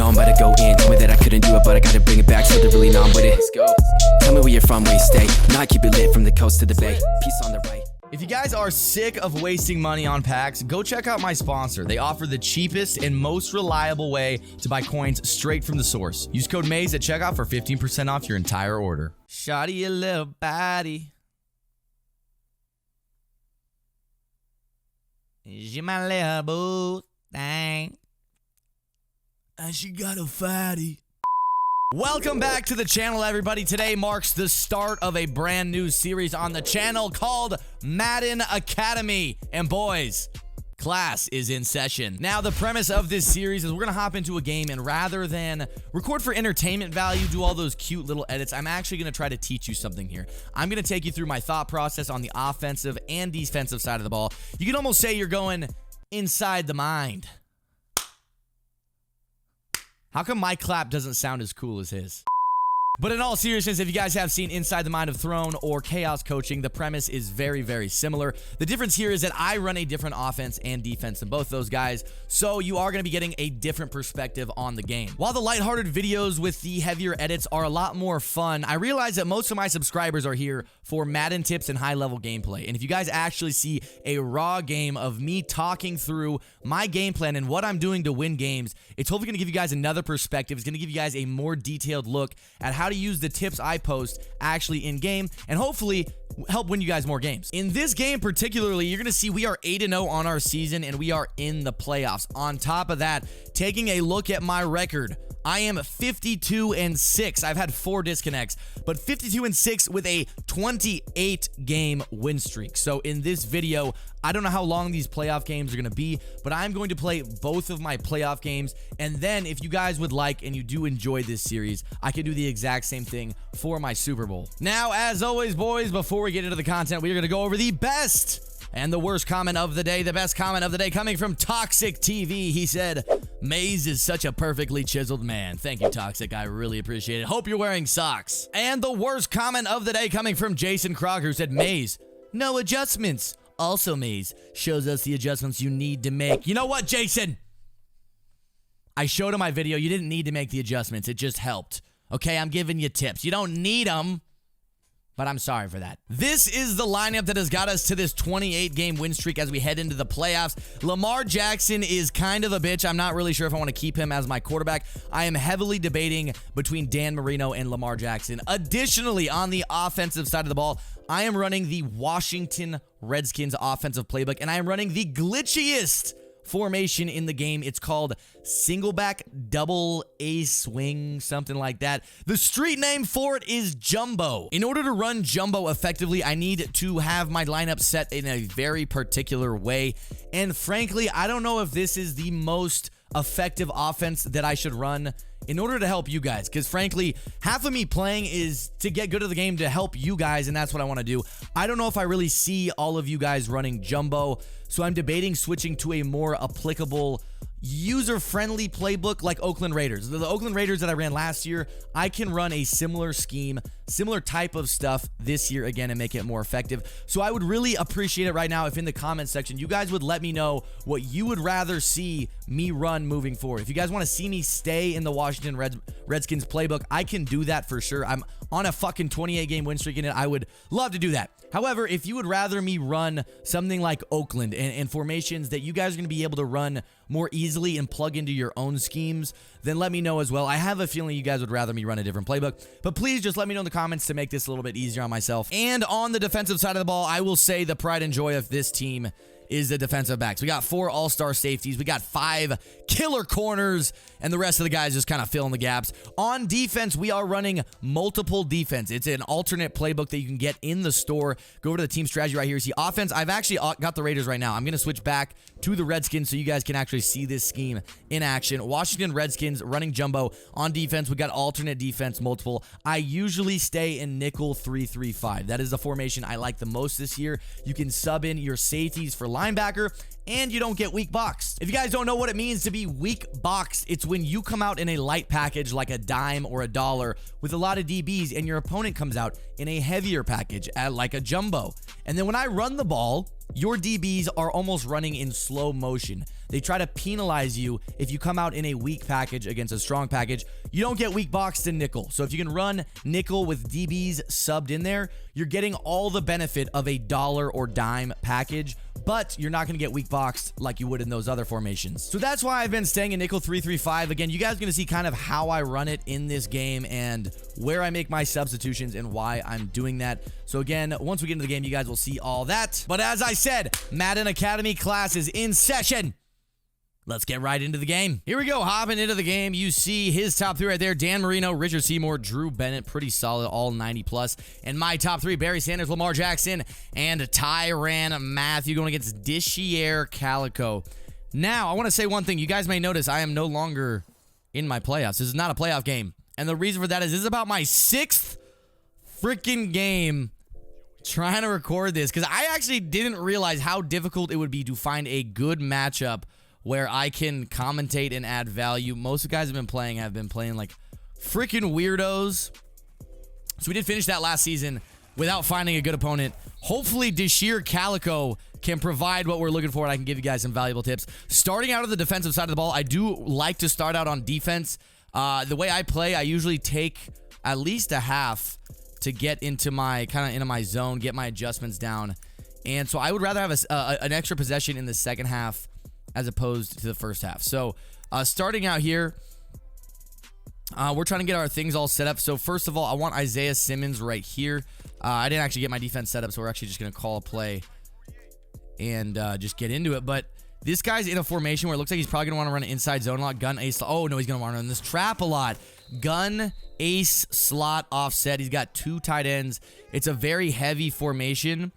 know I'm about to go in. Told me that I couldn't do it, but I gotta bring it back, so they're really numb with it. Let's go. Tell me where you're from, where you stay. Know I keep it lit from the coast to the bay. Peace on the right. If you guys are sick of wasting money on packs, go check out my sponsor. They offer the cheapest and most reliable way to buy coins straight from the source. Use code MAZE at checkout for 15% off your entire order. Shawty, your little body. Is you my little boo thing? And she got a fatty. Welcome back to the channel, everybody. Today marks the start of a brand new series on the channel called Madden Academy. And boys, class is in session. Now, the premise of this series is we're going to hop into a game, and rather than record for entertainment value, do all those cute little edits, I'm actually going to try to teach you something here. I'm going to take you through my thought process on the offensive and defensive side of the ball. You can almost say you're going inside the mind. How come my clap doesn't sound as cool as his? But in all seriousness, if you guys have seen Inside the Mind of Throne or Chaos Coaching, the premise is very, very similar. The difference here is that I run a different offense and defense than both those guys, so you are going to be getting a different perspective on the game. While the lighthearted videos with the heavier edits are a lot more fun, I realize that most of my subscribers are here for Madden tips and high-level gameplay. And if you guys actually see a raw game of me talking through my game plan and what I'm doing to win games, it's hopefully going to give you guys another perspective. It's going to give you guys a more detailed look at how to use the tips I post actually in game and hopefully help win you guys more games. In this game particularly, you're going to see we are 8-0 on our season and we are in the playoffs. On top of that, taking a look at my record, I am 52-6. I've had 4 disconnects, but 52-6 with a 28-game win streak. So in this video, I don't know how long these playoff games are going to be, but I'm going to play both of my playoff games. And then if you guys would like and you do enjoy this series, I can do the exact same thing for my Super Bowl. Now, as always, boys, before we get into the content, we are going to go over the best and the worst comment of the day. The best comment of the day coming from Toxic TV. He said, Maze is such a perfectly chiseled man. Thank you, Toxic. I really appreciate it. Hope you're wearing socks. And the worst comment of the day coming from Jason Crocker, who said, Maze, no adjustments. Also, Maze shows us the adjustments you need to make. You know what, Jason? I showed him my video. You didn't need to make the adjustments. It just helped. Okay, I'm giving you tips. You don't need them. But I'm sorry for that. This is the lineup that has got us to this 28-game win streak as we head into the playoffs. Lamar Jackson is kind of a bitch. I'm not really sure if I want to keep him as my quarterback. I am heavily debating between Dan Marino and Lamar Jackson. Additionally, on the offensive side of the ball, I am running the Washington Redskins offensive playbook, and I am running the glitchiest formation in the game. It's called single back double A swing, something like that. The street name for it is Jumbo. In order to run Jumbo effectively, I need to have my lineup set in a very particular way. And frankly, I don't know if this is the most effective offense that I should run in order to help you guys, because frankly, half of me playing is to get good at the game to help you guys, and that's what I want to do. I don't know if I really see all of you guys running Jumbo, so I'm debating switching to a more applicable, user-friendly playbook like Oakland Raiders. The Oakland Raiders that I ran last year, I can run a similar scheme, similar type of stuff this year again and make it more effective. So I would really appreciate it right now if in the comment section you guys would let me know what you would rather see me run moving forward. If you guys want to see me stay in the Washington Redskins playbook, I can do that for sure. I'm on a fucking 28-game win streak in it. I would love to do that. However, if you would rather me run something like Oakland and formations that you guys are going to be able to run more easily and plug into your own schemes, then let me know as well. I have a feeling you guys would rather me run a different playbook, but please just let me know in the comments to make this a little bit easier on myself. And on the defensive side of the ball, I will say the pride and joy of this team is the defensive backs. We got 4 all-star safeties. We got 5 killer corners, and the rest of the guys just kind of fill in the gaps. On defense, we are running multiple defense. It's an alternate playbook that you can get in the store. Go over to the team strategy right here. See offense. I've actually got the Raiders right now. I'm going to switch back to the Redskins so you guys can actually see this scheme in action. Washington Redskins running Jumbo. On defense, we got alternate defense, multiple. I usually stay in nickel 3-3-5. That is the formation I like the most this year. You can sub in your safeties for linebacker, and you don't get weak boxed. If you guys don't know what it means to be weak boxed, it's when you come out in a light package like a dime or a dollar with a lot of DBs, and your opponent comes out in a heavier package like a jumbo. And then when I run the ball, your DBs are almost running in slow motion. They try to penalize you if you come out in a weak package against a strong package. You don't get weak boxed in nickel. So if you can run nickel with DBs subbed in there, you're getting all the benefit of a dollar or dime package, but you're not going to get weak boxed like you would in those other formations. So that's why I've been staying in nickel 3-3-5. Again, you guys are going to see kind of how I run it in this game and where I make my substitutions and why I'm doing that. So again, once we get into the game, you guys will see all that. But as I said, Madden Academy class is in session. Let's get right into the game. Here we go, hopping into the game. You see his top 3 right there. Dan Marino, Richard Seymour, Drew Bennett. Pretty solid, all 90+. And my top 3, Barry Sanders, Lamar Jackson, and Tyrann Mathieu going against Dishier Calico. Now, I want to say one thing. You guys may notice I am no longer in my playoffs. This is not a playoff game. And the reason for that is this is about my 6th freaking game trying to record this, because I actually didn't realize how difficult it would be to find a good matchup where I can commentate and add value. Most of the guys have been playing like freaking weirdos. So we did finish that last season without finding a good opponent. Hopefully Dishier Calico can provide what we're looking for, and I can give you guys some valuable tips. Starting out of the defensive side of the ball, I do like to start out on defense. The way I play, I usually take at least a half to get into my zone, get my adjustments down. And so I would rather have an extra possession in the second half as opposed to the first half. So starting out here, we're trying to get our things all set up. So first of all, I want Isaiah Simmons right here. I didn't actually get my defense set up, so we're actually just going to call a play and just get into it. But this guy's in a formation where it looks like he's probably going to want to run an inside zone a lot. Gun, ace. Oh, no, he's going to want to run this trap a lot. Gun, ace, slot, offset. He's got 2 tight ends. It's a very heavy formation.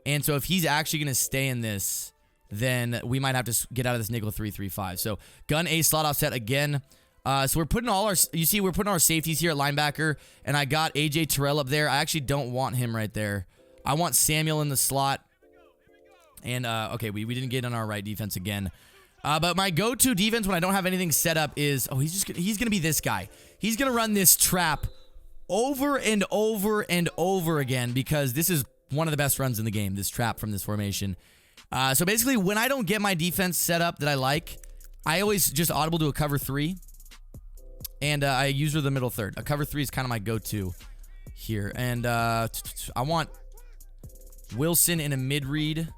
And so if he's actually going to stay in this, then we might have to get out of this nickel 3-3-5. So gun, ace, slot, offset again. So we're putting all our, we're putting our safeties here at linebacker, and I got AJ Terrell up there. I actually don't want him right there. I want Samuel in the slot. And, okay, we didn't get on our right defense again. But my go-to defense when I don't have anything set up is, he's going to be this guy. He's going to run this trap over and over and over again because this is one of the best runs in the game, this trap from this formation. So basically, when I don't get my defense set up that I like, I always just audible to a cover 3. And I use the middle third. A cover 3 is kind of my go-to here. And I want Wilson in a mid-read.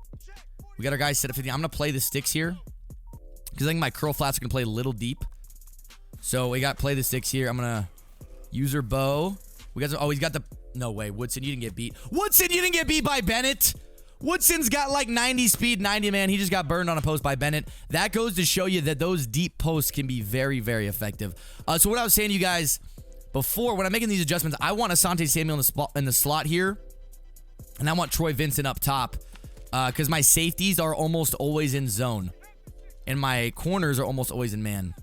We got our guys set up 50. I'm going to play the sticks here, because I think my curl flats are going to play a little deep. So we got play the sticks here. I'm going to use our bow. We got, he's got the... No way. Woodson, you didn't get beat. Woodson, you didn't get beat by Bennett. Woodson's got like 90 speed, 90, man. He just got burned on a post by Bennett. That goes to show you that those deep posts can be very, very effective. So what I was saying to you guys before, when I'm making these adjustments, I want Asante Samuel in the slot here, and I want Troy Vincent up top, because my safeties are almost always in zone, and my corners are almost always in man.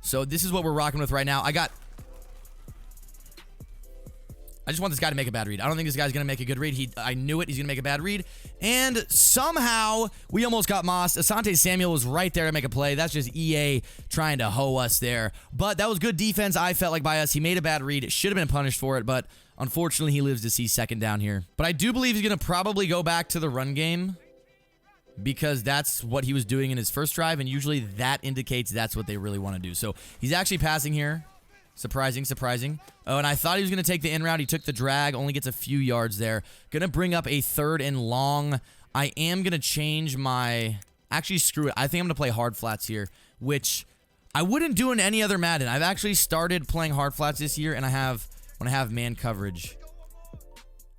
So this is what we're rocking with right now. I just want this guy to make a bad read. I don't think this guy's going to make a good read. I knew it. He's going to make a bad read. And somehow, we almost got mossed. Asante Samuel was right there to make a play. That's just EA trying to hoe us there. But that was good defense, I felt like, by us. He made a bad read. It should have been punished for it, but unfortunately, he lives to see second down here. But I do believe he's going to probably go back to the run game, because that's what he was doing in his first drive, and usually that indicates that's what they really want to do. So he's actually passing here. Surprising. Oh, and I thought he was going to take the in route. He took the drag, only gets a few yards there. Going to bring up a 3rd and long. I am going to change my... Actually, screw it. I think I'm going to play hard flats here, which I wouldn't do in any other Madden. I've actually started playing hard flats this year, and when I have man coverage.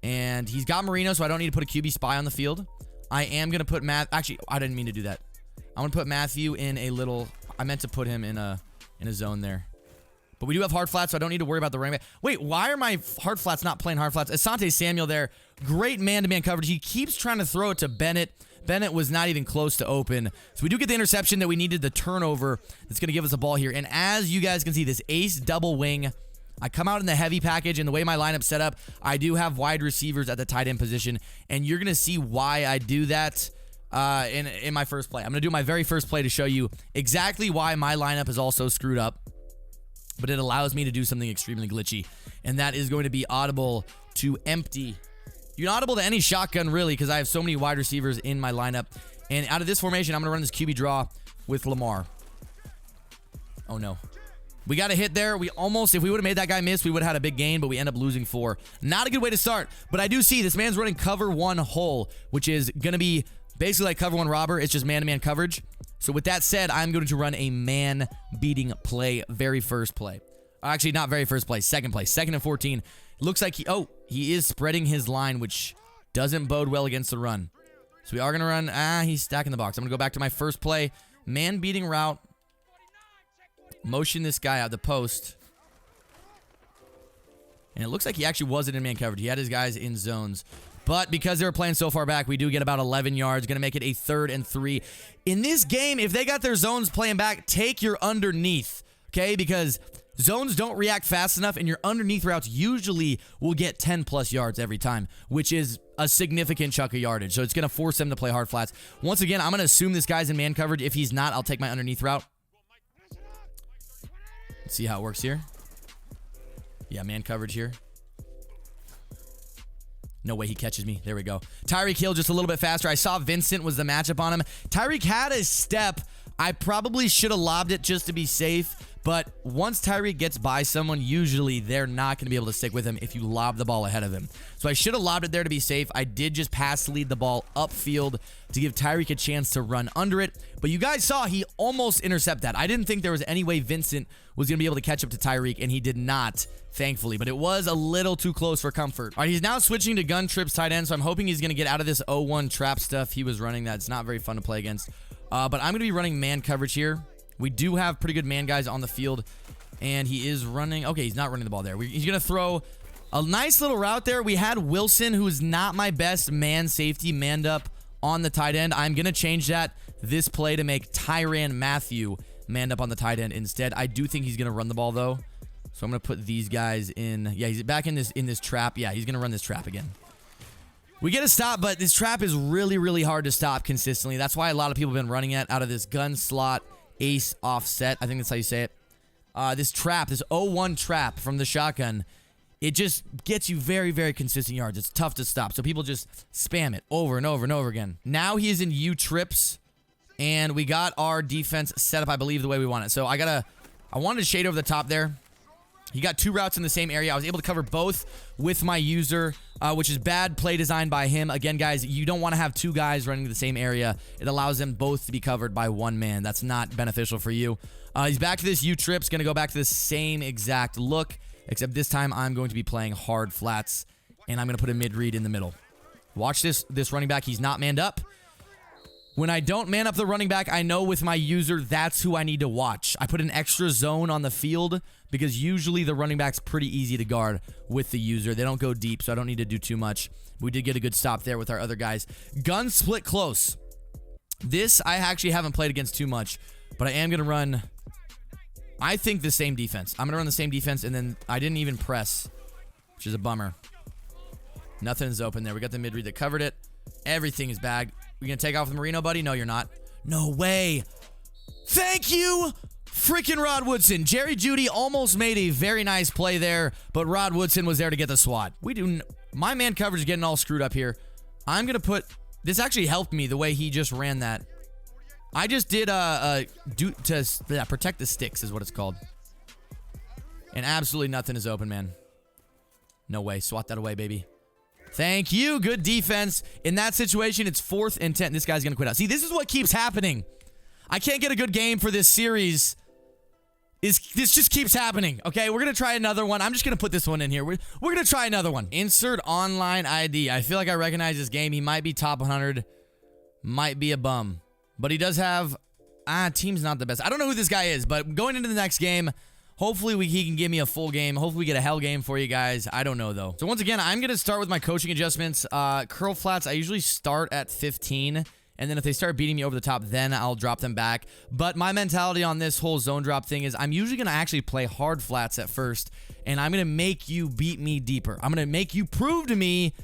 And he's got Marino, so I don't need to put a QB spy on the field. I am going to put Actually, I didn't mean to do that. I'm going to put Mathieu in a little... I meant to put him in a zone there. But we do have hard flats, so I don't need to worry about the running back. Wait, why are my hard flats not playing hard flats? Asante Samuel there. Great man-to-man coverage. He keeps trying to throw it to Bennett. Bennett was not even close to open. So we do get the interception that we needed, the turnover that's going to give us a ball here. And as you guys can see, this ace double wing, I come out in the heavy package, and the way my lineup's set up, I do have wide receivers at the tight end position. And you're going to see why I do that in my first play. I'm going to do my very first play to show you exactly why my lineup is also screwed up. But it allows me to do something extremely glitchy, and that is going to be audible to empty You can audible to any shotgun, really, because I have so many wide receivers in my lineup. And out of this formation, I'm going to run this QB draw with Lamar. Oh, no. We got a hit there. We almost, if we would have made that guy miss, we would have had a big gain, but we end up losing 4. Not a good way to start, but I do see this man's running cover 1 hole, which is going to be basically like cover 1 robber. It's just man-to-man coverage. So with that said, I'm going to run a man-beating play, very first play. Actually, not very first play, second play. 2nd and 14. Looks like he is spreading his line, which doesn't bode well against the run. So we are going to run, he's stacking the box. I'm going to go back to my first play. Man-beating route. Motion this guy out the post. And it looks like he actually wasn't in man coverage. He had his guys in zones. But because they were playing so far back, we do get about 11 yards. Going to make it a 3rd and 3. In this game, if they got their zones playing back, take your underneath. Okay? Because zones don't react fast enough, and your underneath routes usually will get 10+ yards every time, which is a significant chunk of yardage. So it's going to force them to play hard flats. Once again, I'm going to assume this guy's in man coverage. If he's not, I'll take my underneath route. Let's see how it works here. Yeah, man coverage here. No way he catches me. There we go. Tyreek Hill just a little bit faster. I saw Vincent was the matchup on him. Tyreek had a step. I probably should have lobbed it just to be safe. But once Tyreek gets by someone, usually they're not going to be able to stick with him if you lob the ball ahead of him. So I should have lobbed it there to be safe. I did just pass lead the ball upfield to give Tyreek a chance to run under it. But you guys saw he almost intercepted that. I didn't think there was any way Vincent was going to be able to catch up to Tyreek, and he did not, thankfully. But it was a little too close for comfort. All right, he's now switching to gun trips tight end, so I'm hoping he's going to get out of this 0-1 trap stuff he was running. That's not very fun to play against. But I'm going to be running man coverage here. We do have pretty good man guys on the field, and he is running. Okay, he's not running the ball there. He's going to throw a nice little route there. We had Wilson, who is not my best man safety, manned up on the tight end. I'm going to change that this play to make Tyrann Mathieu manned up on the tight end instead. I do think he's going to run the ball, though, so I'm going to put these guys in. Yeah, he's back in this trap. Yeah, he's going to run this trap again. We get a stop, but this trap is really, really hard to stop consistently. That's why a lot of people have been running it out of this gun slot ace offset. I think that's how you say it. This trap, this 0-1 trap from the shotgun, it just gets you very, very consistent yards. It's tough to stop. So people just spam it over and over and over again. Now he is in U trips, and we got our defense set up, I believe, the way we want it. So I wanted to shade over the top there. He got 2 routes in the same area. I was able to cover both with my user, which is bad play design by him. Again, guys, you don't want to have 2 guys running the same area. It allows them both to be covered by 1 man. That's not beneficial for you. He's back to this U-trip. Going to go back to the same exact look, except this time I'm going to be playing hard flats, and I'm going to put a mid-read in the middle. Watch this running back. He's not manned up. When I don't man up the running back, I know with my user, that's who I need to watch. I put an extra zone on the field because usually the running back's pretty easy to guard with the user. They don't go deep, so I don't need to do too much. We did get a good stop there with our other guys. Gun split close. This I actually haven't played against too much, but I am going to run, I think, the same defense. I'm going to run the same defense, and then I didn't even press, which is a bummer. Nothing's open there. We got the mid-read that covered it. Everything is bagged. You gonna take off with Marino, buddy? No, you're not. No way. Thank you, freaking Rod Woodson. Jerry Jeudy almost made a very nice play there, but Rod Woodson was there to get the swat. My man coverage is getting all screwed up here. I'm gonna put, this actually helped me the way he just ran that. I just did protect the sticks is what it's called. And absolutely nothing is open, man. No way. Swat that away, baby. Thank you. Good defense. In that situation, it's 4th and 10. This guy's going to quit out. See, this is what keeps happening. I can't get a good game for this series. This just keeps happening. Okay, we're going to try another one. I'm just going to put this one in here. We're going to try another one. Insert online ID. I feel like I recognize this game. He might be top 100. Might be a bum. But he does have... team's not the best. I don't know who this guy is, but going into the next game... Hopefully he can give me a full game. Hopefully we get a hell game for you guys. I don't know, though. So once again, I'm going to start with my coaching adjustments. Curl flats, I usually start at 15. And then if they start beating me over the top, then I'll drop them back. But my mentality on this whole zone drop thing is I'm usually going to actually play hard flats at first. And I'm going to make you beat me deeper. I'm going to make you prove to me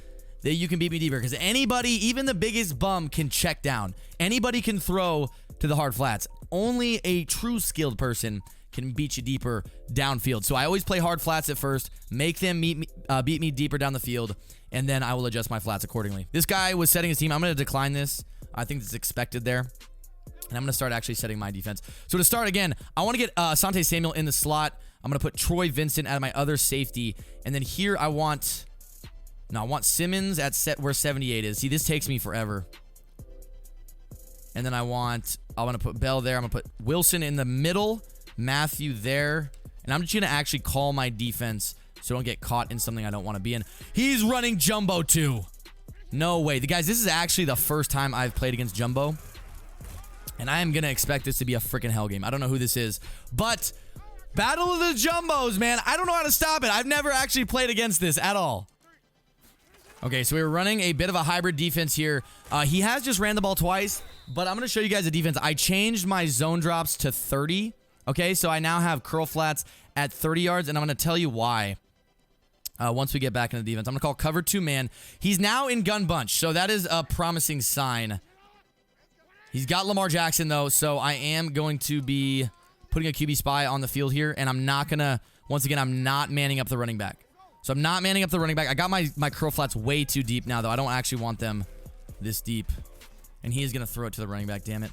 that you can beat me deeper. Because anybody, even the biggest bum, can check down. Anybody can throw to the hard flats. Only a true skilled person can beat you deeper downfield. So I always play hard flats at first, make them beat me deeper down the field, and then I will adjust my flats accordingly. This guy was setting his team. I'm going to decline this. I think it's expected there. And I'm going to start actually setting my defense. So to start again, I want to get Asante Samuel in the slot. I'm going to put Troy Vincent at my other safety. And then here I want Simmons at where 78 is. See, this takes me forever. And then I want to put Bell there. I'm going to put Wilson in the middle, Matthew there. And I'm just going to actually call my defense so I don't get caught in something I don't want to be in. He's running Jumbo too. No way. Guys, this is actually the first time I've played against Jumbo. And I am going to expect this to be a freaking hell game. I don't know who this is. But Battle of the Jumbos, man. I don't know how to stop it. I've never actually played against this at all. Okay, so we were running a bit of a hybrid defense here. He has just ran the ball twice, but I'm going to show you guys the defense. I changed my zone drops to 30. Okay, so I now have curl flats at 30 yards, and I'm going to tell you why. Once we get back into the defense, I'm going to call cover 2 man. He's now in gun bunch, so that is a promising sign. He's got Lamar Jackson, though, so I am going to be putting a QB spy on the field here, and I'm not going to, once again, I'm not manning up the running back. So I'm not manning up the running back. I got my curl flats way too deep now, though. I don't actually want them this deep. And he is going to throw it to the running back, damn it.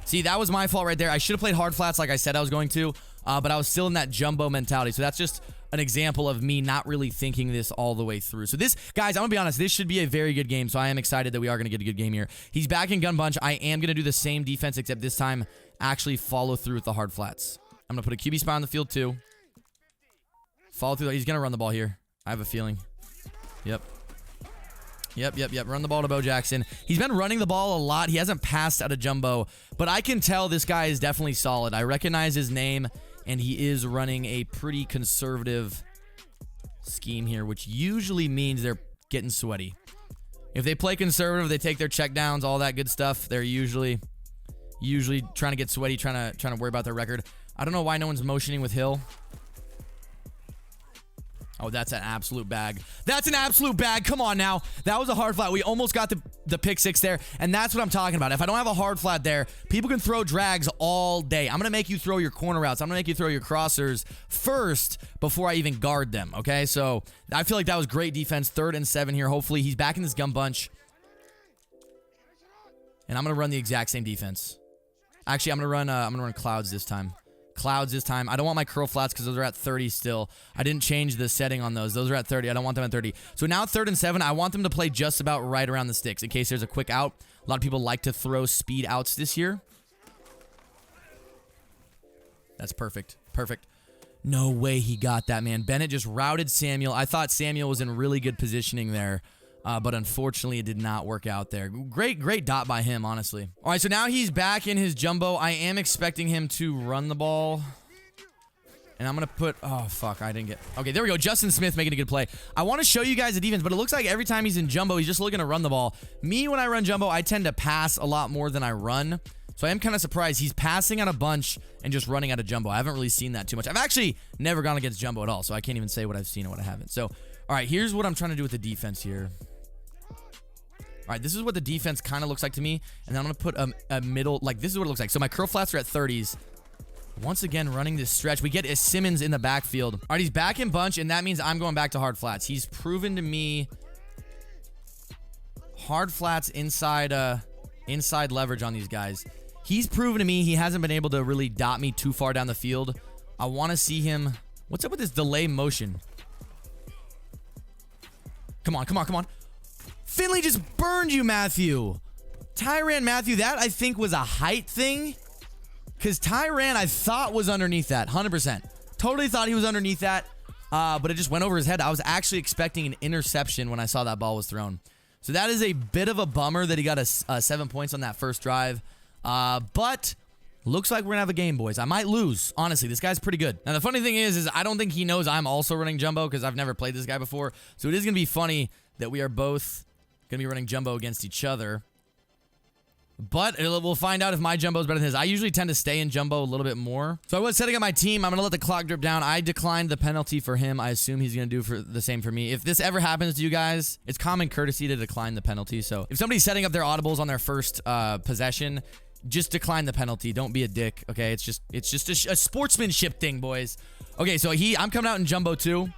See, that was my fault right there. I should have played hard flats like I said I was going to, but I was still in that Jumbo mentality. So that's just an example of me not really thinking this all the way through. So this, guys, I'm going to be honest, this should be a very good game, so I am excited that we are going to get a good game here. He's back in gun bunch. I am going to do the same defense, except this time actually follow through with the hard flats. I'm going to put a QB spy on the field, too. Follow through. He's going to run the ball here. I have a feeling. Yep. Run the ball to Bo Jackson. He's been running the ball a lot. He hasn't passed out of Jumbo, but I can tell this guy is definitely solid. I recognize his name, and he is running a pretty conservative scheme here, which usually means they're getting sweaty. If they play conservative, they take their check downs, all that good stuff. They're usually trying to get sweaty, trying to worry about their record. I don't know why no one's motioning with Hill. Oh, that's an absolute bag. That's an absolute bag. Come on now. That was a hard flat. We almost got the pick six there, and that's what I'm talking about. If I don't have a hard flat there, people can throw drags all day. I'm going to make you throw your corner routes. I'm going to make you throw your crossers first before I even guard them, okay? So I feel like that was great defense. 3rd and 7 here. Hopefully he's back in this gun bunch. And I'm going to run the exact same defense. Actually, I'm going to run clouds this time. I don't want my curl flats because those are at 30 still. I didn't change the setting on those. Those are at 30. I don't want them at 30. So now 3rd and 7, I want them to play just about right around the sticks in case there's a quick out. A lot of people like to throw speed outs this year. That's perfect. Perfect. No way he got that, man. Bennett just routed Samuel. I thought Samuel was in really good positioning there. But unfortunately, it did not work out there. Great dot by him, honestly. All right, so now he's back in his Jumbo. I am expecting him to run the ball. And I'm going to put... Oh, fuck. I didn't get... Okay, there we go. Justin Smith making a good play. I want to show you guys the defense, but it looks like every time he's in Jumbo, he's just looking to run the ball. Me, when I run Jumbo, I tend to pass a lot more than I run. So I am kind of surprised. He's passing out a bunch and just running out of Jumbo. I haven't really seen that too much. I've actually never gone against Jumbo at all, so I can't even say what I've seen and what I haven't. So, all right, here's what I'm trying to do with the defense here. All right, this is what the defense kind of looks like to me. And then I'm going to put a middle, like this is what it looks like. So my curl flats are at 30s. Once again, running this stretch. We get a Simmons in the backfield. All right, he's back in bunch, and that means I'm going back to hard flats. He's proven to me hard flats inside leverage on these guys. He's proven to me he hasn't been able to really dot me too far down the field. I want to see him. What's up with this delay motion? Come on. Finley just burned you, Matthew. Tyrann Matthew, that I think was a height thing. Because Tyrann, I thought was underneath that. 100%. Totally thought he was underneath that. But it just went over his head. I was actually expecting an interception when I saw that ball was thrown. So that is a bit of a bummer that he got 7 points on that first drive. But looks like we're going to have a game, boys. I might lose. Honestly, this guy's pretty good. Now, the funny thing is I don't think he knows I'm also running Jumbo because I've never played this guy before. So it is going to be funny that we are both going to be running Jumbo against each other. But we'll find out if my Jumbo is better than his. I usually tend to stay in Jumbo a little bit more. So I was setting up my team. I'm going to let the clock drip down. I declined the penalty for him. I assume he's going to do the same for me. If this ever happens to you guys, it's common courtesy to decline the penalty. So if somebody's setting up their audibles on their first possession, just decline the penalty. Don't be a dick, okay? It's just a sportsmanship thing, boys. Okay, so I'm coming out in Jumbo too.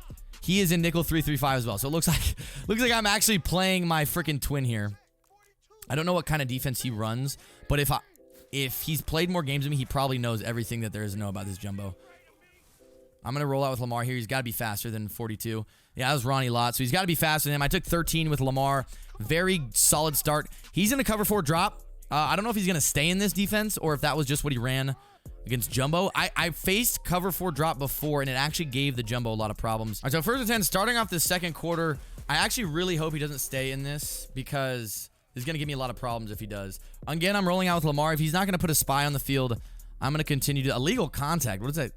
he is in nickel 3-3-5 as well. So it looks like I'm actually playing my freaking twin here. I don't know what kind of defense he runs, but if he's played more games than me, he probably knows everything that there is to know about this jumbo. I'm going to roll out with Lamar here. He's got to be faster than 42. Yeah, that was Ronnie Lott, so he's got to be faster than him. I took 13 with Lamar. Very solid start. He's in a cover 4 drop. I don't know if he's going to stay in this defense or if that was just what he ran against Jumbo. I faced cover 4 drop before, and it actually gave the Jumbo a lot of problems. All right, so 1st and 10, starting off this second quarter. I actually really hope he doesn't stay in this because this is going to give me a lot of problems if he does. Again, I'm rolling out with Lamar. If he's not going to put a spy on the field, I'm going to continue to... Illegal contact. What is that?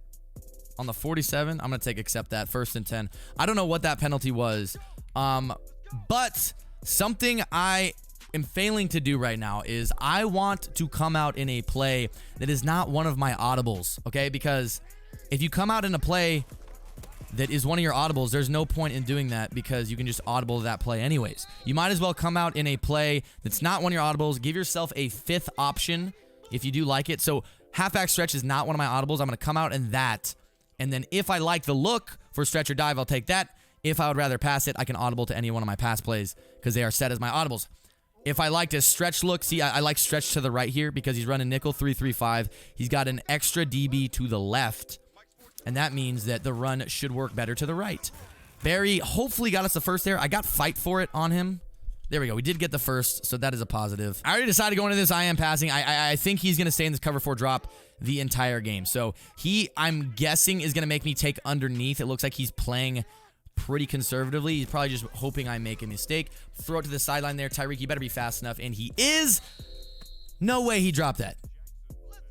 On the 47, I'm going to accept that. 1st and 10. I don't know what that penalty was. But something I am failing to do right now is I want to come out in a play that is not one of my audibles, okay? Because if you come out in a play that is one of your audibles, there's no point in doing that because you can just audible that play anyways. You might as well come out in a play that's not one of your audibles. Give yourself a 5th option if you do like it. So halfback stretch is not one of my audibles. I'm going to come out in that. And then if I like the look for stretch or dive, I'll take that. If I would rather pass it, I can audible to any one of my pass plays because they are set as my audibles. If I like to stretch look, see, I like stretch to the right here because he's running nickel 3-3-5. He's got an extra DB to the left, and that means that the run should work better to the right. Barry hopefully got us the first there. I got fight for it on him. There we go. We did get the first, so that is a positive. I already decided going into this, I am passing. I think he's going to stay in this cover 4 drop the entire game. So I'm guessing, is going to make me take underneath. It looks like he's playing pretty conservatively. He's probably just hoping I make a mistake. Throw it to the sideline there. Tyreek, you better be fast enough. And he is. No way he dropped that.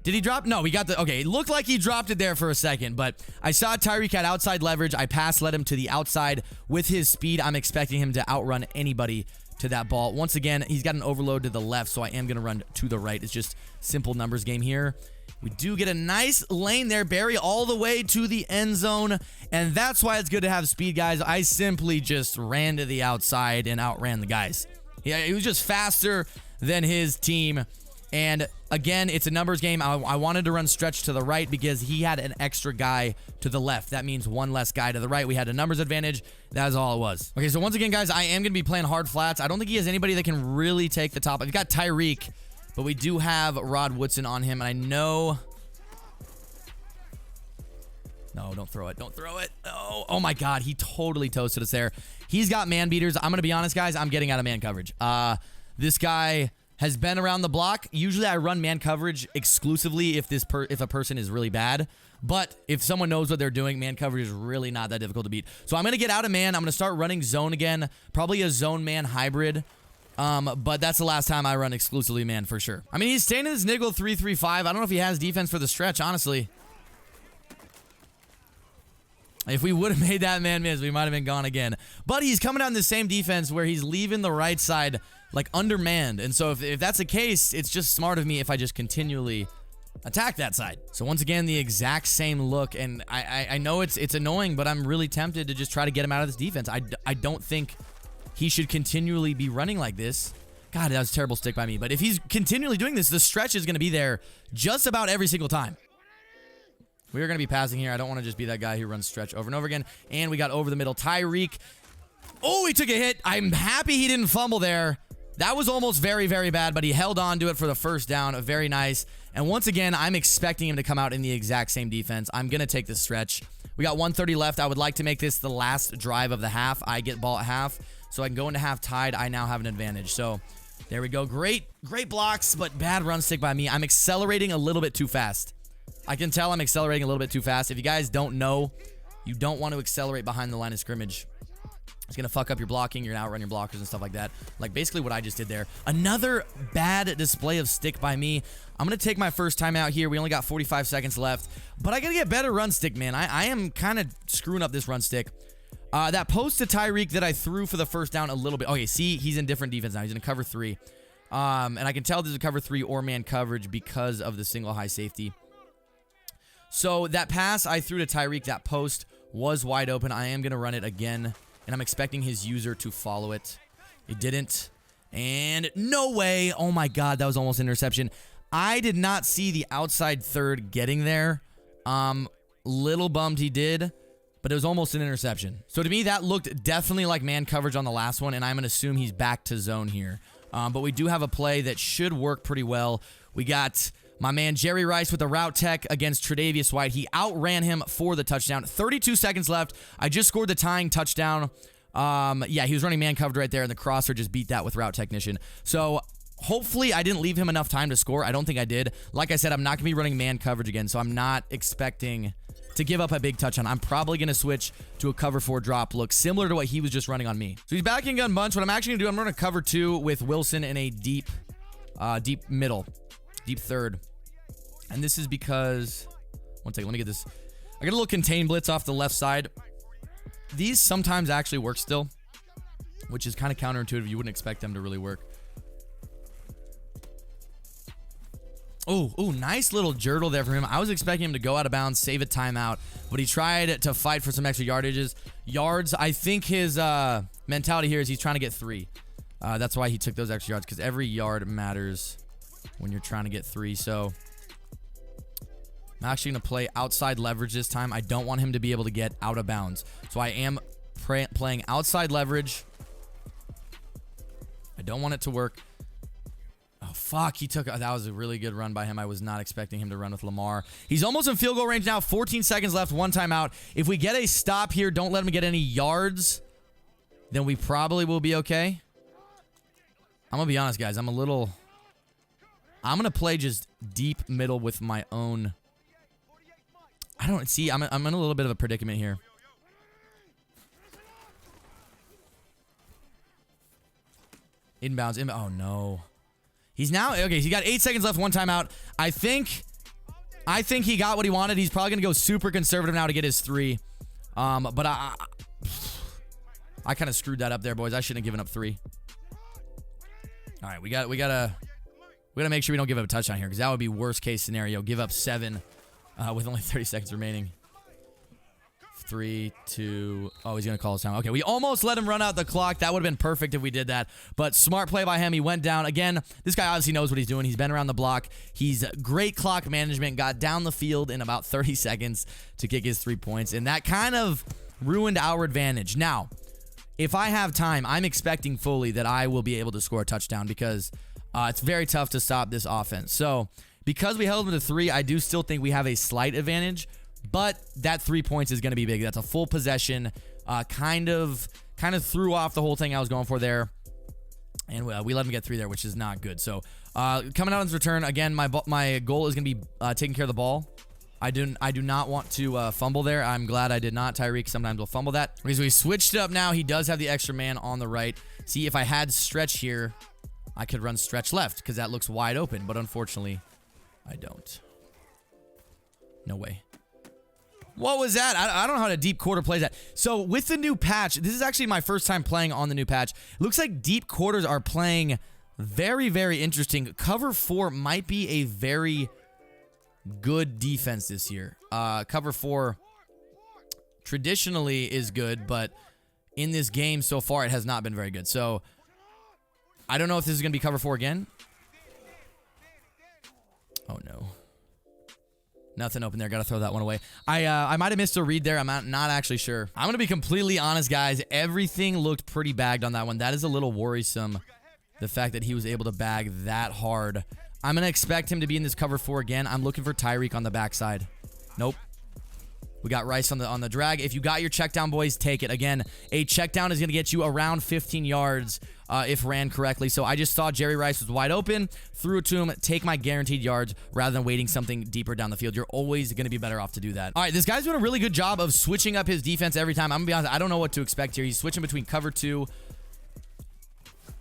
Did he drop? No, we got the... Okay, it looked like he dropped it there for a second, but I saw Tyreek had outside leverage. I led him to the outside. With his speed, I'm expecting him to outrun anybody to that ball. Once again, he's got an overload to the left, so I am going to run to the right. It's just simple numbers game here. We do get a nice lane there. Barry all the way to the end zone, and that's why it's good to have speed, guys. I simply just ran to the outside and outran the guys. Yeah, he was just faster than his team. And again, it's a numbers game. I wanted to run stretch to the right because he had an extra guy to the left. That means one less guy to the right. We had a numbers advantage. That's all it was. Okay, so once again, guys, I am going to be playing hard flats. I don't think he has anybody that can really take the top. We've got Tyreek, but we do have Rod Woodson on him, and I know... No, don't throw it. Don't throw it. Oh my God. He totally toasted us there. He's got man beaters. I'm going to be honest, guys. I'm getting out of man coverage. This guy has been around the block. Usually I run man coverage exclusively if a person is really bad. But if someone knows what they're doing, man coverage is really not that difficult to beat. So I'm going to get out of man. I'm going to start running zone again. Probably a zone-man hybrid. But that's the last time I run exclusively man for sure. I mean, he's staying in his nickel 3-3-5. I don't know if he has defense for the stretch, honestly. If we would have made that man miss, we might have been gone again. But he's coming down the same defense where he's leaving the right side like undermanned. And so if that's the case, it's just smart of me if I just continually attack that side. So once again, the exact same look. And I know it's annoying, but I'm really tempted to just try to get him out of this defense. I don't think he should continually be running like this. God, that was a terrible stick by me. But if he's continually doing this, the stretch is going to be there just about every single time. We are going to be passing here. I don't want to just be that guy who runs stretch over and over again. And we got over the middle. Tyreek. Oh, he took a hit. I'm happy he didn't fumble there. That was almost very, very bad, but he held on to it for the first down. Very nice. And once again, I'm expecting him to come out in the exact same defense. I'm going to take the stretch. We got 1:30 left. I would like to make this the last drive of the half. I get ball at half, so I can go into half tied. I now have an advantage. So there we go. Great blocks, but bad run stick by me. I'm accelerating a little bit too fast. I can tell I'm accelerating a little bit too fast. If you guys don't know, you don't want to accelerate behind the line of scrimmage. It's going to fuck up your blocking. You're going to outrun your blockers and stuff like that. Like basically what I just did there. Another bad display of stick by me. I'm going to take my first time out here. We only got 45 seconds left. But I got to get better run stick, man. I am kind of screwing up this run stick. That post to Tyreek that I threw for the first down a little bit. Okay, see, he's in different defense now. He's in cover 3. And I can tell this is a cover 3 or man coverage because of the single high safety. So that pass I threw to Tyreek, that post was wide open. I am going to run it again, and I'm expecting his user to follow it. It didn't. And no way. Oh, my God. That was almost an interception. I did not see the outside third getting there. Little bummed he did, but it was almost an interception. So to me, that looked definitely like man coverage on the last one, and I'm going to assume he's back to zone here. But we do have a play that should work pretty well. We got my man Jerry Rice with the route tech against Tre'Davious White. He outran him for the touchdown. 32 seconds left. I just scored the tying touchdown. Yeah, he was running man coverage right there, and the crosser just beat that with route technician. So hopefully I didn't leave him enough time to score. I don't think I did. Like I said, I'm not going to be running man coverage again, so I'm not expecting to give up a big touchdown. I'm probably going to switch to a cover 4 drop look, similar to what he was just running on me. So he's back in gun bunch. What I'm actually going to do, I'm running a cover 2 with Wilson in a deep middle, deep third. And this is because, one second, let me get this. I got a little contain blitz off the left side. These sometimes actually work still, which is kind of counterintuitive. You wouldn't expect them to really work. Oh, nice little jurtle there for him. I was expecting him to go out of bounds, save a timeout, but he tried to fight for some extra yards. I think his mentality here is he's trying to get 3. That's why he took those extra yards, because every yard matters when you're trying to get 3. So I'm actually going to play outside leverage this time. I don't want him to be able to get out of bounds. So I am playing outside leverage. I don't want it to work. Oh, fuck. That was a really good run by him. I was not expecting him to run with Lamar. He's almost in field goal range now. 14 seconds left. 1 timeout. If we get a stop here, don't let him get any yards, then we probably will be okay. I'm going to be honest, guys. I'm going to play just deep middle with my own. I don't see. I'm in a little bit of a predicament here. Inbounds. Oh, no. He's now, okay, he got 8 seconds left, 1 timeout. I think he got what he wanted. He's probably going to go super conservative now to get his 3. But I kind of screwed that up there, boys. I shouldn't have given up 3. All right, we gotta make sure we don't give up a touchdown here, because that would be worst case scenario. Give up 7 with only 30 seconds remaining. 3, 2. Oh, he's going to call us down. Okay, we almost let him run out the clock. That would have been perfect if we did that. But smart play by him. He went down. Again, this guy obviously knows what he's doing. He's been around the block. He's great clock management. Got down the field in about 30 seconds to kick his 3 points. And that kind of ruined our advantage. Now, if I have time, I'm expecting fully that I will be able to score a touchdown, because it's very tough to stop this offense. So, because we held him to 3, I do still think we have a slight advantage. But that 3 points is going to be big. That's a full possession. Kind of threw off the whole thing I was going for there. And we let him get 3 there, which is not good. So coming out on his return, again, my goal is going to be taking care of the ball. I do not want to fumble there. I'm glad I did not. Tyreek sometimes will fumble that. Okay, so we switched it up now. He does have the extra man on the right. See, if I had stretch here, I could run stretch left, because that looks wide open. But unfortunately, I don't. No way. What was that? I don't know how to deep quarter plays that. So with the new patch, this is actually my first time playing on the new patch. It looks like deep quarters are playing very, very interesting. Cover 4 might be a very good defense this year. Cover 4 traditionally is good, but in this game so far, it has not been very good. So I don't know if this is going to be cover 4 again. Oh, no. Nothing open there. Got to throw that one away. I might have missed a read there. I'm not actually sure. I'm going to be completely honest, guys. Everything looked pretty bagged on that one. That is a little worrisome, the fact that he was able to bag that hard. I'm going to expect him to be in this cover 4 again. I'm looking for Tyreek on the backside. Nope. We got Rice on the drag. If you got your check down, boys, take it. Again, a check down is going to get you around 15 yards if ran correctly. So I just saw Jerry Rice was wide open, threw it to him, take my guaranteed yards rather than waiting something deeper down the field. You're always going to be better off to do that. All right, this guy's doing a really good job of switching up his defense every time. I'm going to be honest, I don't know what to expect here. He's switching between cover 2.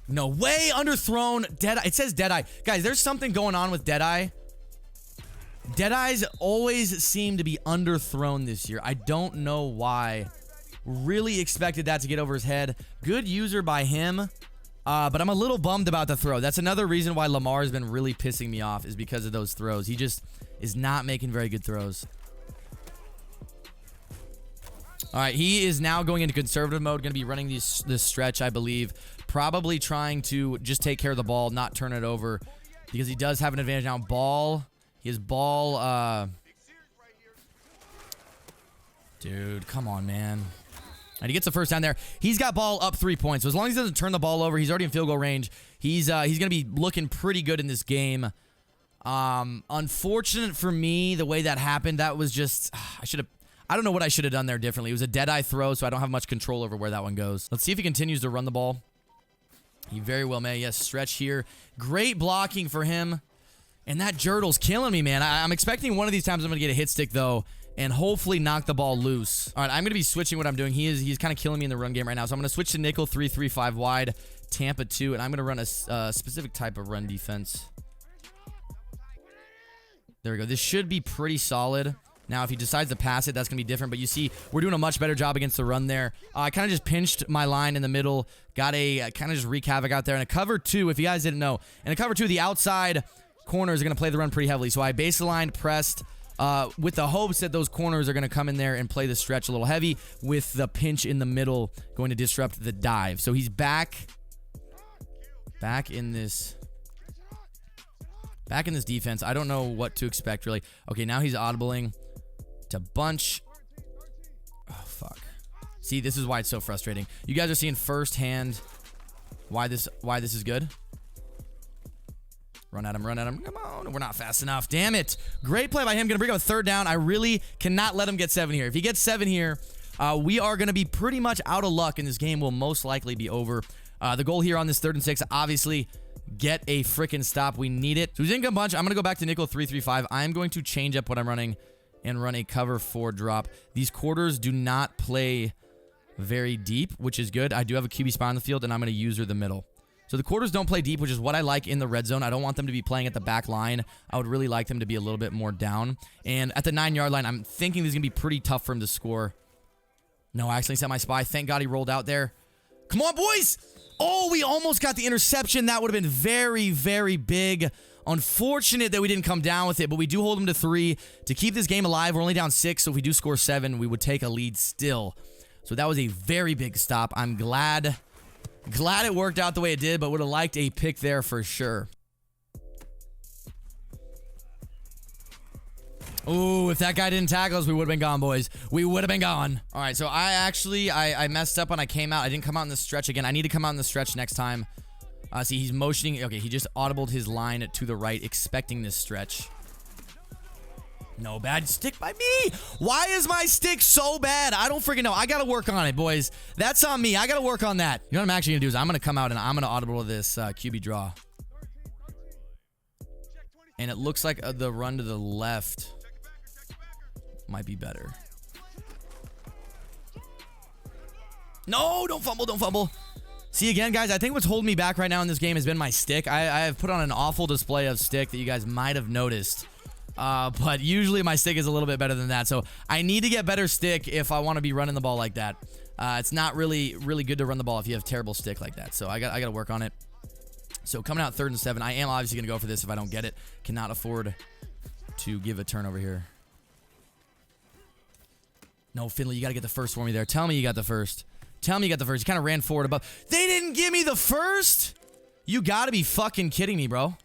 No way, underthrown. Deadeye. It says Deadeye. Guys, there's something going on with Deadeye. Deadeyes always seem to be underthrown this year. I don't know why. Really expected that to get over his head. Good user by him. But I'm a little bummed about the throw. That's another reason why Lamar has been really pissing me off, is because of those throws. He just is not making very good throws. All right, he is now going into conservative mode. Going to be running this stretch, I believe. Probably trying to just take care of the ball, not turn it over, because he does have an advantage now. Ball. His ball Dude, come on, man. And he gets the first down there. He's got ball up 3 points. So as long as he doesn't turn the ball over, he's already in field goal range. He's going to be looking pretty good in this game. Unfortunate for me, the way that happened, that was just, I don't know what I should have done there differently. It was a dead-eye throw, so I don't have much control over where that one goes. Let's see if he continues to run the ball. He very well may. Yes, stretch here. Great blocking for him. And that Jurtle's killing me, man. I'm expecting one of these times I'm going to get a hit stick, though, and hopefully knock the ball loose. All right, I'm going to be switching what I'm doing. He's kind of killing me in the run game right now, so I'm going to switch to nickel 3-3-5 wide, Tampa 2, and I'm going to run a specific type of run defense. There we go. This should be pretty solid. Now, if he decides to pass it, that's going to be different. But you see, we're doing a much better job against the run there. I kind of just pinched my line in the middle. Got a kind of just wreak havoc out there. And a cover 2, if you guys didn't know. And a cover 2, the outside corners are going to play the run pretty heavily. So I base aligned, pressed, with the hopes that those corners are going to come in there and play the stretch a little heavy, with the pinch in the middle going to disrupt the dive. So he's back in this defense. I don't know what to expect, really. Okay, now he's audibling to bunch. Oh, fuck. See, this is why it's so frustrating. You guys are seeing firsthand why this is good. Run at him. Come on. We're not fast enough. Damn it. Great play by him. Going to bring up a third down. I really cannot let him get 7 here. If he gets 7 here, we are going to be pretty much out of luck, and this game will most likely be over. The goal here on this 3rd and 6, obviously, get a freaking stop. We need it. So he's in gun bunch. I'm going to go back to nickel 3-3-5. I'm going to change up what I'm running and run a cover 4 drop. These quarters do not play very deep, which is good. I do have a QB spot on the field, and I'm going to user the middle. So the quarters don't play deep, which is what I like in the red zone. I don't want them to be playing at the back line. I would really like them to be a little bit more down. And at the 9-yard line, I'm thinking this is going to be pretty tough for him to score. No, I accidentally set my spy. Thank God he rolled out there. Come on, boys! Oh, we almost got the interception. That would have been very, very big. Unfortunate that we didn't come down with it, but we do hold them to 3 to keep this game alive. We're only down 6, so if we do score 7, we would take a lead still. So that was a very big stop. I'm glad it worked out the way it did, but would have liked a pick there for sure. Ooh, if that guy didn't tackle us, we would have been gone, boys. We would have been gone. All right, so I messed up when I came out. I didn't come out in the stretch again. I need to come out in the stretch next time. See, he's motioning. Okay, he just audibled his line to the right, expecting this stretch. No, bad stick by me. Why is my stick so bad? I don't freaking know. I got to work on it, boys. That's on me. I got to work on that. You know what I'm actually going to do is I'm going to come out and I'm going to audible this QB draw. And it looks like the run to the left might be better. No, don't fumble, don't fumble. See, again, guys, I think what's holding me back right now in this game has been my stick. I have put on an awful display of stick that you guys might have noticed. But usually my stick is a little bit better than that. So I need to get better stick if I want to be running the ball like that. It's not really good to run the ball if you have terrible stick like that. So I got to work on it. So coming out 3rd and 7, I am obviously going to go for this if I don't get it. Cannot afford to give a turnover here. No, Finley, you got to get the first for me there. Tell me you got the first. Tell me you got the first. You kind of ran forward above. They didn't give me the first? You got to be fucking kidding me, bro.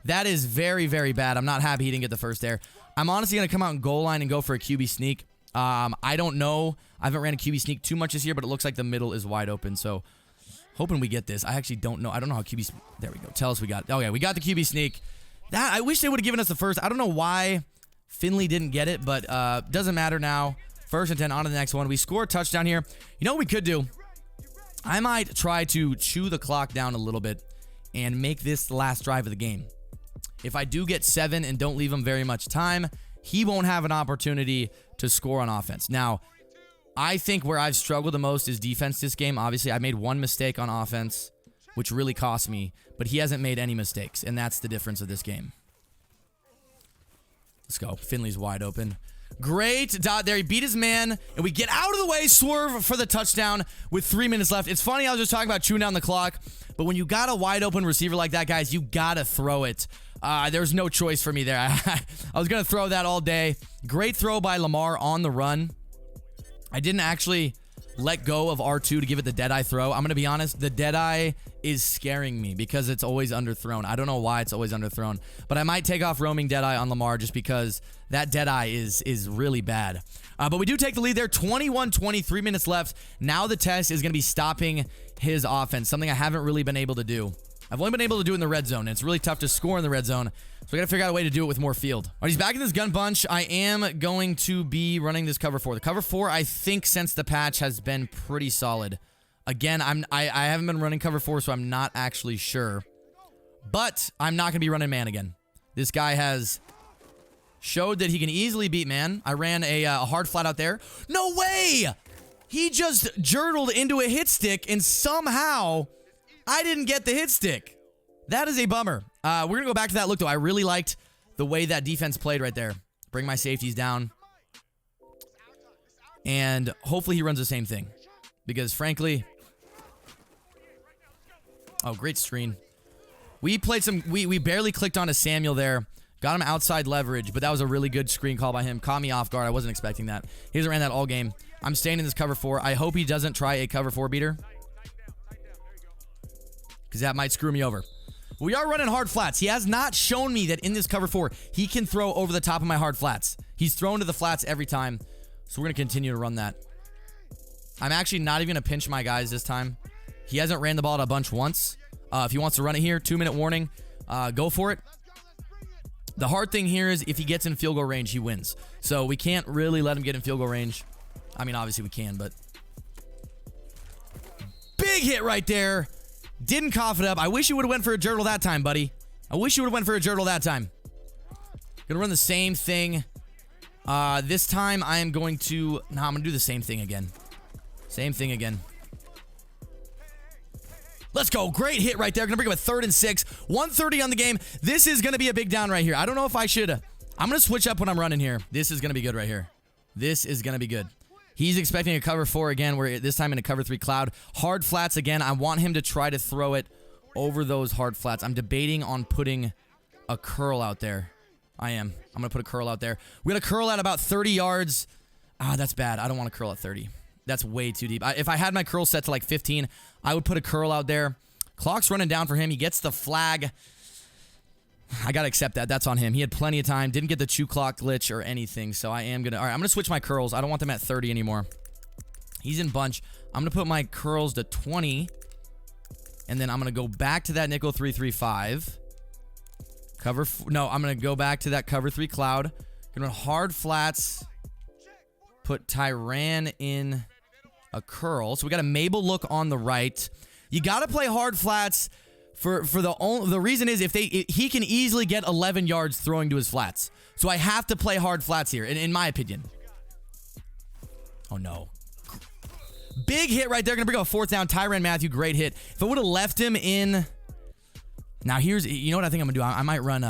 That is very, very bad. I'm not happy he didn't get the first there. I'm honestly going to come out in goal line and go for a QB sneak. I don't know. I haven't ran a QB sneak too much this year, but it looks like the middle is wide open. So, hoping we get this. I actually don't know. I don't know how QB... There we go. Tell us we got... Oh, yeah, we got the QB sneak. I wish they would have given us the first. I don't know why Finley didn't get it, but doesn't matter now. 1st and 10, on to the next one. We score a touchdown here. You know what we could do? I might try to chew the clock down a little bit and make this the last drive of the game. If I do get 7 and don't leave him very much time, he won't have an opportunity to score on offense. Now, I think where I've struggled the most is defense this game. Obviously, I made one mistake on offense, which really cost me, but he hasn't made any mistakes, and that's the difference of this game. Let's go. Finley's wide open. Great dot there. He beat his man, and we get out of the way, swerve for the touchdown with 3 minutes left. It's funny, I was just talking about chewing down the clock, but when you got a wide open receiver like that, guys, you got to throw it. There's no choice for me there. I was going to throw that all day. Great throw by Lamar on the run. I didn't actually let go of R2 to give it the deadeye throw. I'm going to be honest, the deadeye is scaring me because it's always underthrown. I don't know why it's always underthrown, but I might take off roaming deadeye on Lamar just because that deadeye is really bad. But we do take the lead there, 21-20, 3 minutes left. Now the test is going to be stopping his offense, something I haven't really been able to do. I've only been able to do it in the red zone, and it's really tough to score in the red zone, so we got to figure out a way to do it with more field. All right, he's back in this gun bunch. I am going to be running this cover 4. The cover 4, I think, since the patch has been pretty solid. Again, I haven't been running cover 4, so I'm not actually sure. But I'm not going to be running man again. This guy has showed that he can easily beat man. I ran a hard flat out there. No way! He just jurtled into a hit stick, and somehow I didn't get the hit stick. That is a bummer. We're going to go back to that look, though. I really liked the way that defense played right there. Bring my safeties down. And hopefully he runs the same thing. Because, frankly... Oh, great screen. We played some... We barely clicked on a Samuel there. Got him outside leverage, but that was a really good screen call by him. Caught me off guard. I wasn't expecting that. He hasn't ran that all game. I'm staying in this cover 4. I hope he doesn't try a cover 4 beater, because that might screw me over. We are running hard flats. He has not shown me that in this cover 4, he can throw over the top of my hard flats. He's thrown to the flats every time, so we're going to continue to run that. I'm actually not even going to pinch my guys this time. He hasn't ran the ball at a bunch once. If he wants to run it here, 2-minute warning, go for it. The hard thing here is if he gets in field goal range, he wins. So we can't really let him get in field goal range. I mean, obviously we can, but... Big hit right there. Didn't cough it up. I wish you would have went for a jurtle that time, buddy. I wish you would have went for a jurtle that time. Gonna run the same thing. This time I am going to... Nah, I'm gonna do the same thing again. Same thing again. Let's go. Great hit right there. Gonna bring up a 3rd and 6. 1:30 on the game. This is gonna be a big down right here. I don't know if I should... I'm gonna switch up when I'm running here. This is gonna be good right here. This is gonna be good. He's expecting a cover 4 again. We're this time in a cover 3 cloud. Hard flats again. I want him to try to throw it over those hard flats. I'm debating on putting a curl out there. I am. I'm gonna put a curl out there. We're gonna curl at about 30 yards. Ah, that's bad. I don't want to curl at 30. That's way too deep. If I had my curl set to like 15, I would put a curl out there. Clock's running down for him. He gets the flag. I gotta accept that. That's on him. He had plenty of time. Didn't get the chew clock glitch or anything, so I am gonna... All right, I'm gonna switch my curls. I don't want them at 30 anymore. He's in bunch. I'm gonna put my curls to 20, and then I'm gonna go back to that nickel 3-3-5. No, I'm gonna go back to that cover 3 cloud. Gonna run hard flats. Put Tyran in a curl. So we got a Mabel look on the right. You gotta play hard flats for the reason is if he can easily get 11 yards throwing to his flats. So I have to play hard flats here, in my opinion. Oh no. Big hit right there. Gonna bring up a 4th down. Tyrann Mathieu, great hit. If I would have left him in... Now here's... You know what I think I'm gonna do? I might run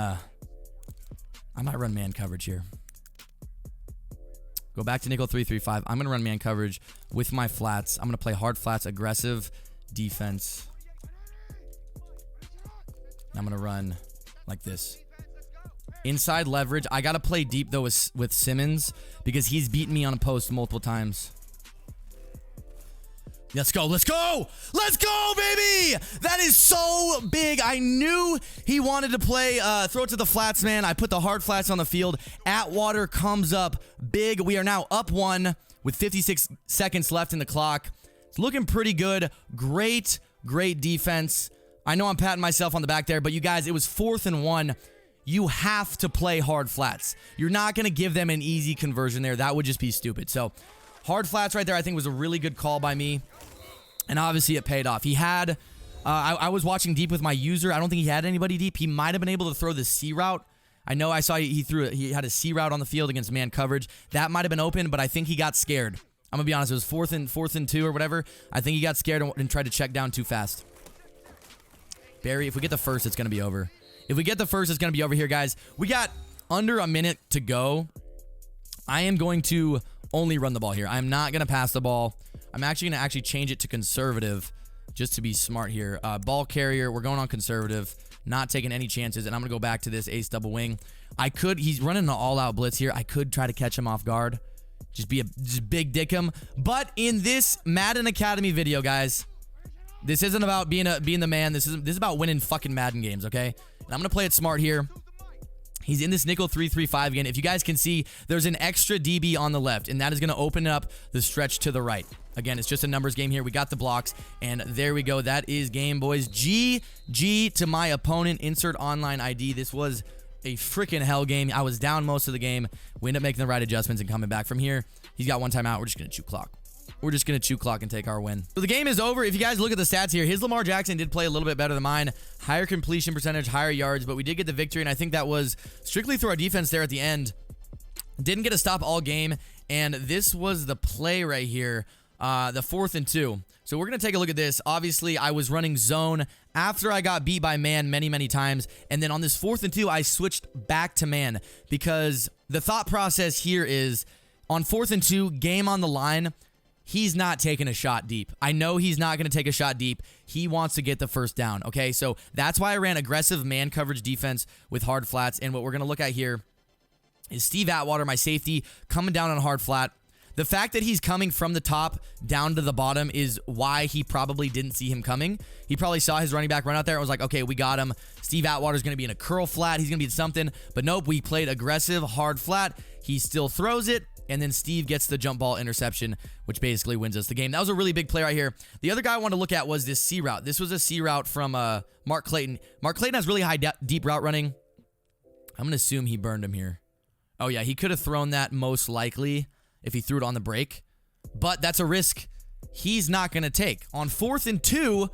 man coverage here. Go back to nickel 3-3-5. I'm gonna run man coverage with my flats. I'm gonna play hard flats, aggressive defense. I'm gonna run like this. Inside leverage. I gotta play deep though with Simmons because he's beaten me on a post multiple times. Let's go. Let's go. Let's go, baby. That is so big. I knew he wanted to play throw it to the flats, man. I put the hard flats on the field. Atwater comes up big. We are now up 1 with 56 seconds left in the clock. It's looking pretty good. Great defense. I know I'm patting myself on the back there, but you guys, it was 4th and 1. You have to play hard flats. You're not going to give them an easy conversion there. That would just be stupid. So, hard flats right there I think was a really good call by me. And obviously it paid off. He had, I was watching deep with my user. I don't think he had anybody deep. He might have been able to throw the C route. I know I saw he had a C route on the field against man coverage. That might have been open, but I think he got scared. I'm going to be honest. It was 4th and 2 or whatever. I think he got scared and tried to check down too fast. Barry, if we get the first, it's going to be over. If we get the first, it's going to be over here, guys. We got under a minute to go. I am going to only run the ball here. I'm not going to pass the ball. I'm actually going to change it to conservative just to be smart here. Ball carrier, we're going on conservative. Not taking any chances, and I'm going to go back to this ace double wing. He's running an all-out blitz here. I could try to catch him off guard. Just big dick him. But in this Madden Academy video, guys, this isn't about being the man. This is about winning fucking Madden games, okay? And I'm gonna play it smart here. He's in this nickel 3-3-5 again. If you guys can see, there's an extra DB on the left, and that is going to open up the stretch to the right. Again, it's just a numbers game here. We got the blocks, and there we go. That is game, boys. GG to my opponent. Insert online ID. This was a freaking hell game. I was down most of the game. We ended up making the right adjustments and coming back from here. He's got one timeout. We're just going to chew clock. We're just going to chew clock and take our win. So the game is over. If you guys look at the stats here, his Lamar Jackson did play a little bit better than mine. Higher completion percentage, higher yards, but we did get the victory, and I think that was strictly through our defense there at the end. Didn't get a stop all game, and this was the play right here, the 4th and 2. So we're going to take a look at this. Obviously, I was running zone after I got beat by man many times, and then on this 4th and 2, I switched back to man because the thought process here is on 4th and 2, game on the line, he's not taking a shot deep. I know he's not going to take a shot deep. He wants to get the first down, okay? So that's why I ran aggressive man coverage defense with hard flats. And what we're going to look at here is Steve Atwater, my safety, coming down on hard flat. The fact that he's coming from the top down to the bottom is why he probably didn't see him coming. He probably saw his running back run out there and was like, okay, we got him. Steve Atwater's going to be in a curl flat. He's going to be in something. But nope, we played aggressive, hard flat. He still throws it. And then Steve gets the jump ball interception, which basically wins us the game. That was a really big play right here. The other guy I wanted to look at was this C route. This was a C route from Mark Clayton. Mark Clayton has really high deep route running. I'm going to assume he burned him here. Oh, yeah, he could have thrown that most likely if he threw it on the break. But that's a risk he's not going to take. On 4th and 2,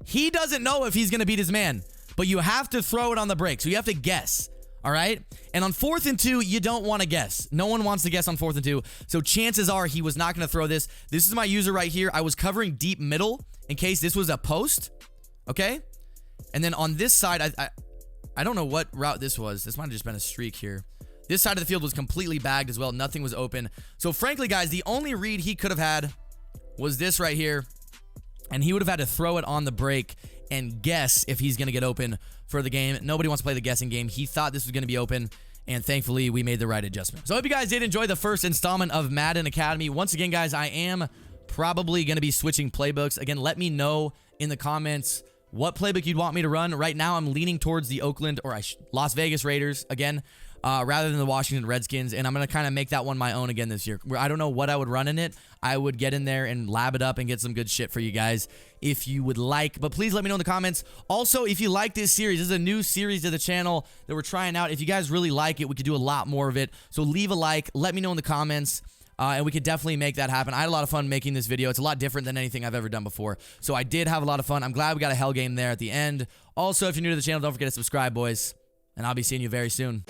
he doesn't know if he's going to beat his man. But you have to throw it on the break, so you have to guess. All right? And on 4th and 2, you don't want to guess. No one wants to guess on 4th and 2. So chances are he was not going to throw this. This is my user right here. I was covering deep middle in case this was a post. Okay? And then on this side, I don't know what route this was. This might have just been a streak here. This side of the field was completely bagged as well. Nothing was open. So frankly, guys, the only read he could have had was this right here. And he would have had to throw it on the break and guess if he's going to get open for the game. Nobody wants to play the guessing game. He thought this was going to be open, and thankfully, we made the right adjustment. So I hope you guys did enjoy the first installment of Madden Academy. Once again, guys, I am probably going to be switching playbooks. Again, let me know in the comments what playbook you'd want me to run. Right now, I'm leaning towards the Oakland or Las Vegas Raiders again, rather than the Washington Redskins, and I'm going to kind of make that one my own again this year. I don't know what I would run in it. I would get in there and lab it up and get some good shit for you guys if you would like. But please let me know in the comments. Also, if you like this series, this is a new series to the channel that we're trying out. If you guys really like it, we could do a lot more of it. So leave a like. Let me know in the comments. And we could definitely make that happen. I had a lot of fun making this video. It's a lot different than anything I've ever done before. So I did have a lot of fun. I'm glad we got a hell game there at the end. Also, if you're new to the channel, don't forget to subscribe, boys. And I'll be seeing you very soon.